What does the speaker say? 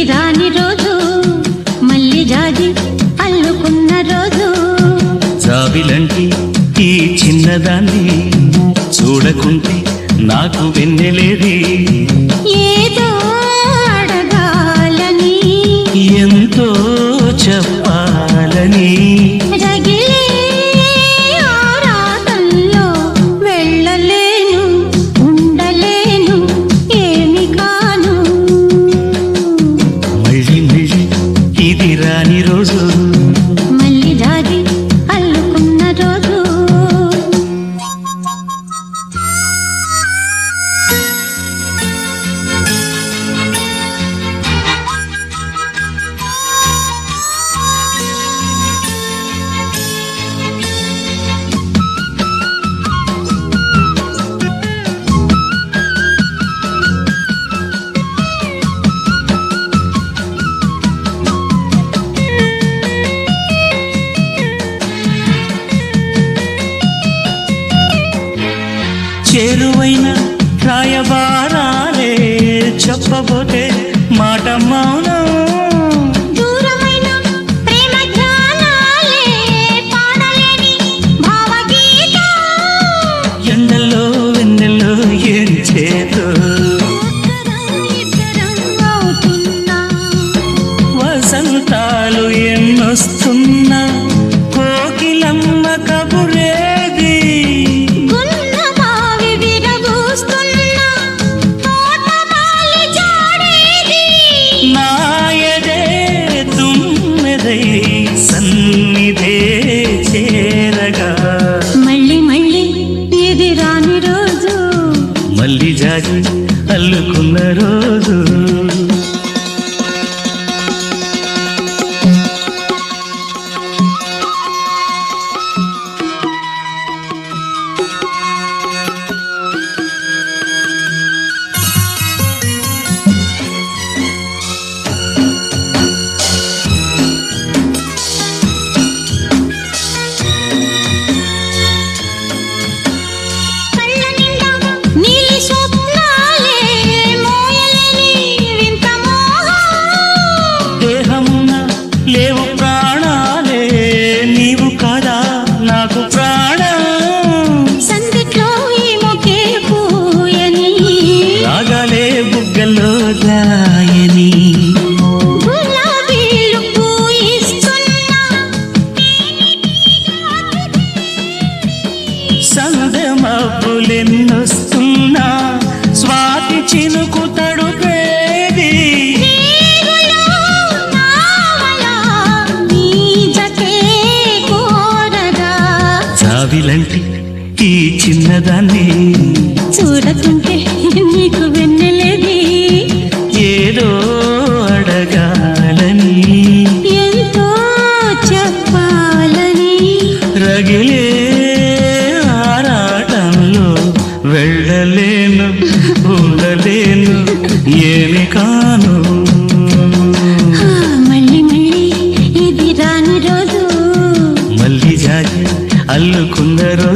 రాని రోజు మళ్ళీ జాజి అల్లుకున్న రోజు జాబిలంటి ఈ చిన్నదాన్ని చూడకుంటే నాకు వెన్నెలేది ఏదో అడగాలని ఎంతో చెప్పాలని రగిలే ఆరాటంలో వెళ్ళలేను ఉండలేను ఏమి కాను మళ్ళీ మళ్ళీ ఇది రాని రోజు మళ్ళీ జాజి అల్లుకున్న రోజు చేరువైన రాయబారాలే చెప్పబోతే మాట మౌనం దూరమైన ప్రేమ ధ్యానాలే పాడలేని భావగీతం ఎండల్లో వెన్నెల్లో ఏం చేతో ఇద్దరం అవుతున్నా వసంతాలు ఎన్నొస్తున్నా కోకిలమ్మ కబురేది గున్న మావి విరబూస్తున్నా తోటమాలి జాడేది నాయదే తుమ్మెదై సన్నిధే చేరగా మళ్ళీ మళ్ళీ ఇది రాని రోజు మళ్ళీ జాజి అల్లుకున్న రోజు కళ్ళ నిండా నీలి స్వప్నాలే మోయలేని వింత మోహం దేహమున లేవు ప్రాణాలే నీవు కాదా నాకు ప్రాణం సందిట్లో ఈ మొకే పూయని రాగాలే బుగ్గల్లో రాయని గులాబీలు పూయిస్తున్నా సందె మబ్బులెన్నొస్తున్నా స్వాతి చినుకు తడుపేది తీరులో నావలా నీ జతే కోరగా జాబిలంటి ఈ చిన్నదాన్ని చూడకుంటే నీకు వెన్నెలేది ఏదో అడగాలని ఎంతో చెప్పాలని రగిలే ఆరాటంలో వెళ్ళలేను ఉండలేను ఏమి కాను మళ్ళీ మళ్ళీ ఇది రాని రోజు మళ్ళీ జాజి అల్లుకున్న రోజు